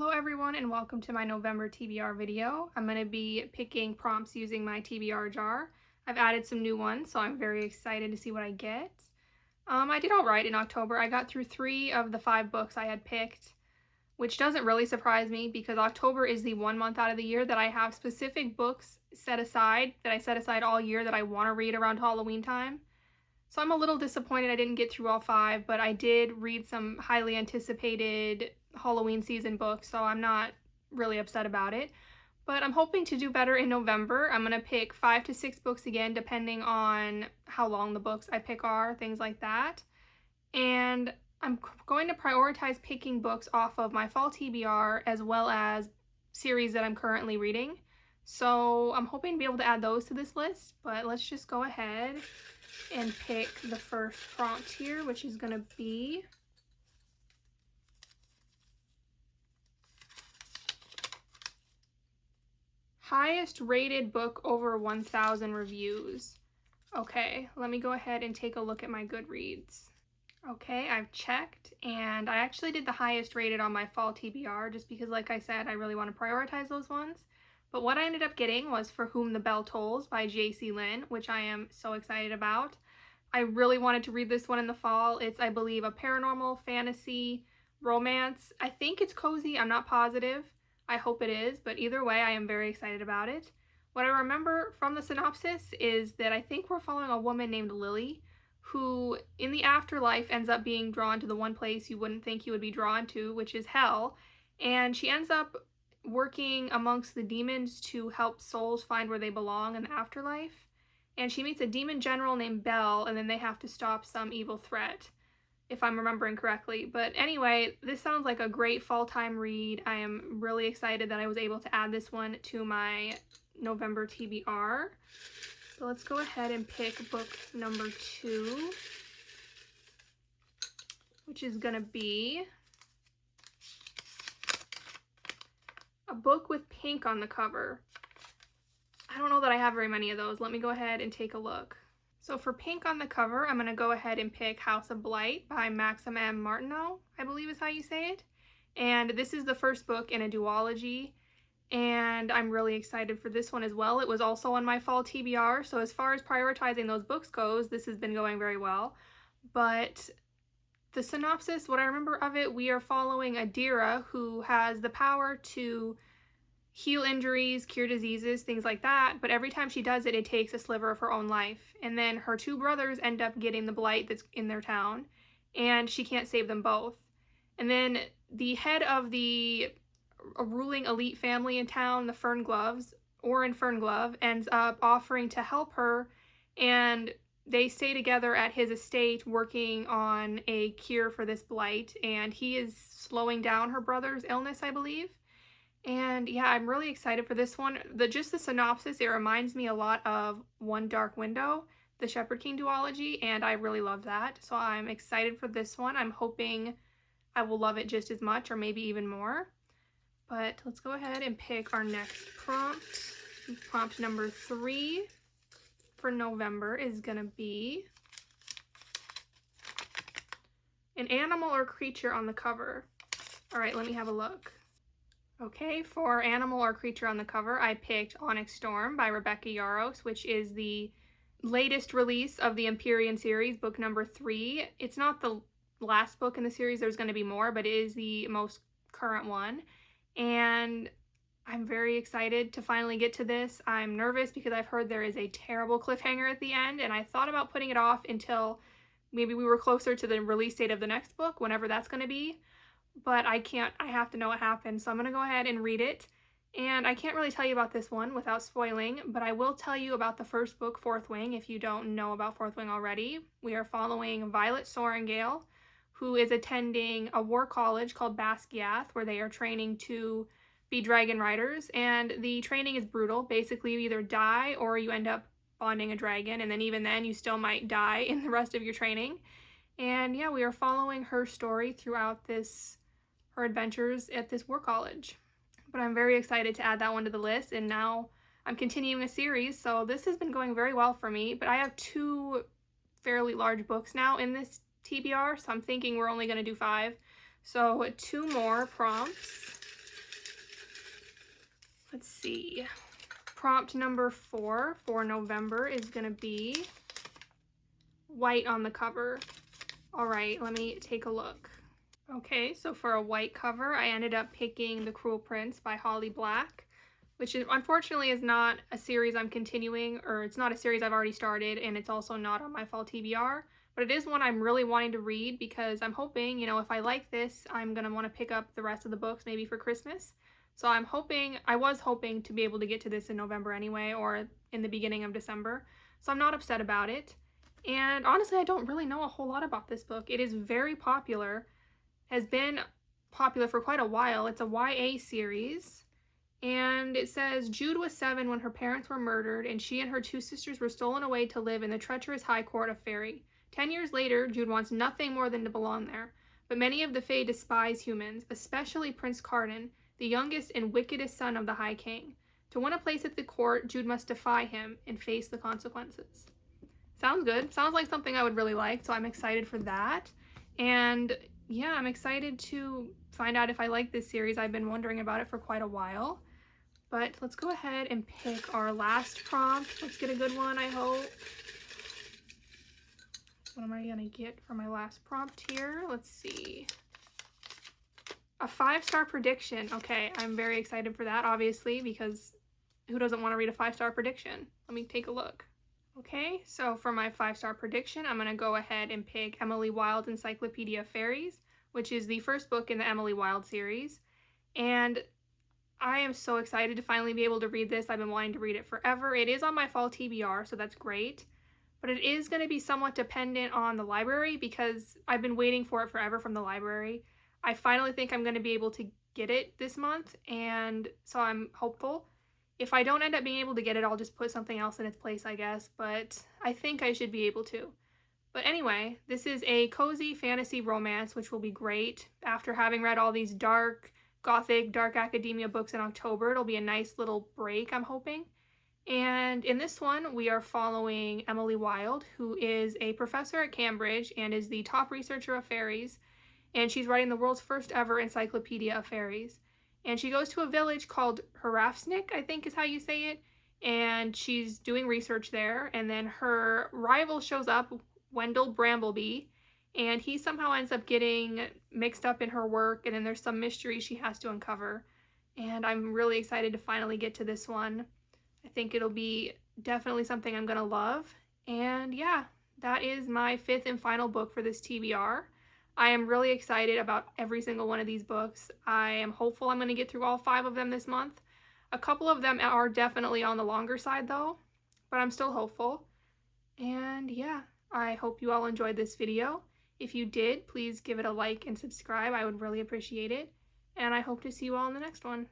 Hello everyone and welcome to my November TBR video. I'm going to be picking prompts using my TBR jar. I've added some new ones, so I'm very excited to see what I get. I did all right in October. I got through 3 of the 5 books I had picked, which doesn't really surprise me because October is the one month out of the year that I have specific books set aside, that I set aside all year that I want to read around Halloween time. So I'm a little disappointed I didn't get through all 5, but I did read some highly anticipated Halloween season books, so I'm not really upset about it. But I'm hoping to do better in November. I'm going to pick 5 to 6 books again, depending on how long the books I pick are, things like that. And I'm going to prioritize picking books off of my fall TBR as well as series that I'm currently reading. So I'm hoping to be able to add those to this list, but let's just go ahead and pick the first prompt here, which is going to be highest rated book over 1,000 reviews. Okay, let me go ahead and take a look at my Goodreads. Okay, I've checked, and I actually did the highest rated on my fall TBR just because, like I said, I really want to prioritize those ones. But what I ended up getting was For Whom the Bell Tolls by J.C. Lynn, which I am so excited about. I really wanted to read this one in the fall. It's, I believe, a paranormal fantasy romance. I think it's cozy. I'm not positive. I hope it is, but either way, I am very excited about it. What I remember from the synopsis is that I think we're following a woman named Lily, who in the afterlife ends up being drawn to the one place you wouldn't think you would be drawn to, which is hell. And she ends up working amongst the demons to help souls find where they belong in the afterlife. And she meets a demon general named Belle, and then they have to stop some evil threat, if I'm remembering correctly. But anyway, this sounds like a great fall time read. I am really excited that I was able to add this one to my November TBR. So let's go ahead and pick book number 2, which is gonna be a book with pink on the cover. I don't know that I have very many of those. Let me go ahead and take a look. So for pink on the cover, I'm going to go ahead and pick House of Blight by Maxim M. Martineau, I believe is how you say it. And this is the first book in a duology, and I'm really excited for this one as well. It was also on my fall TBR, so as far as prioritizing those books goes, this has been going very well. But the synopsis, what I remember of it, we are following Adira, who has the power to heal injuries, cure diseases, things like that, but every time she does it, it takes a sliver of her own life. And then her 2 brothers end up getting the blight that's in their town, and she can't save them both. And then the head of a ruling elite family in town, the Ferngloves, Orrin Fernglove, ends up offering to help her, and they stay together at his estate working on a cure for this blight, and he is slowing down her brother's illness, I believe. And yeah, I'm really excited for this one. Just the synopsis, it reminds me a lot of One Dark Window, the Shepherd King duology, and I really love that. So I'm excited for this one. I'm hoping I will love it just as much or maybe even more. But let's go ahead and pick our next prompt. Prompt number 3 for November is going to be an animal or creature on the cover. All right, let me have a look. Okay, for animal or creature on the cover, I picked Onyx Storm by Rebecca Yarros, which is the latest release of the Empyrean series, book number 3. It's not the last book in the series, there's going to be more, but it is the most current one. And I'm very excited to finally get to this. I'm nervous because I've heard there is a terrible cliffhanger at the end, and I thought about putting it off until maybe we were closer to the release date of the next book, whenever that's going to be. But I have to know what happened, so I'm going to go ahead and read it. And I can't really tell you about this one without spoiling, but I will tell you about the first book, Fourth Wing, if you don't know about Fourth Wing already. We are following Violet Sorrengail, who is attending a war college called Basquiath, where they are training to be dragon riders, and the training is brutal. Basically, you either die or you end up bonding a dragon, and then even then, you still might die in the rest of your training. And yeah, we are following her story throughout her adventures at this war college. But I'm very excited to add that one to the list, and now I'm continuing a series, so this has been going very well for me. But I have 2 fairly large books now in this TBR, so I'm thinking we're only going to do 5. So 2 more prompts. Let's see. Prompt number 4 for November is going to be white on the cover. All right, let me take a look. Okay, so for a white cover, I ended up picking The Cruel Prince by Holly Black, which is, unfortunately is not a series I'm continuing, or it's not a series I've already started, and it's also not on my fall TBR, but it is one I'm really wanting to read because I'm hoping, you know, if I like this, I'm going to want to pick up the rest of the books maybe for Christmas. So I was hoping to be able to get to this in November anyway, or in the beginning of December, so I'm not upset about it. And honestly, I don't really know a whole lot about this book. It is very popular, has been popular for quite a while. It's a YA series, and it says Jude was 7 when her parents were murdered, and she and her 2 sisters were stolen away to live in the treacherous High Court of Fairy. 10 years later, Jude wants nothing more than to belong there. But many of the Fae despise humans, especially Prince Cardan, the youngest and wickedest son of the High King. To win a place at the court, Jude must defy him and face the consequences. Sounds good. Sounds like something I would really like, so I'm excited for that. And yeah, I'm excited to find out if I like this series. I've been wondering about it for quite a while. But let's go ahead and pick our last prompt. Let's get a good one, I hope. What am I going to get for my last prompt here? Let's see. A 5-star prediction. Okay, I'm very excited for that, obviously, because who doesn't want to read a 5-star prediction? Let me take a look. Okay, so for my 5-star prediction, I'm going to go ahead and pick Emily Wilde's Encyclopedia of Fairies, which is the first book in the Emily Wilde series. And I am so excited to finally be able to read this. I've been wanting to read it forever. It is on my fall TBR, so that's great. But it is going to be somewhat dependent on the library because I've been waiting for it forever from the library. I finally think I'm going to be able to get it this month, and so I'm hopeful. If I don't end up being able to get it, I'll just put something else in its place, I guess, but I think I should be able to. But anyway, this is a cozy fantasy romance, which will be great. After having read all these dark, gothic, dark academia books in October, it'll be a nice little break, I'm hoping. And in this one, we are following Emily Wilde, who is a professor at Cambridge and is the top researcher of fairies, and she's writing the world's first ever encyclopedia of fairies. And she goes to a village called Harafsnick, I think is how you say it, and she's doing research there, and then her rival shows up, Wendell Brambleby, and he somehow ends up getting mixed up in her work, and then there's some mystery she has to uncover. And I'm really excited to finally get to this one. I think it'll be definitely something I'm gonna love. And yeah, that is my 5th and final book for this TBR. I am really excited about every single one of these books. I am hopeful I'm going to get through all 5 of them this month. A couple of them are definitely on the longer side though, but I'm still hopeful. And yeah, I hope you all enjoyed this video. If you did, please give it a like and subscribe. I would really appreciate it. And I hope to see you all in the next one.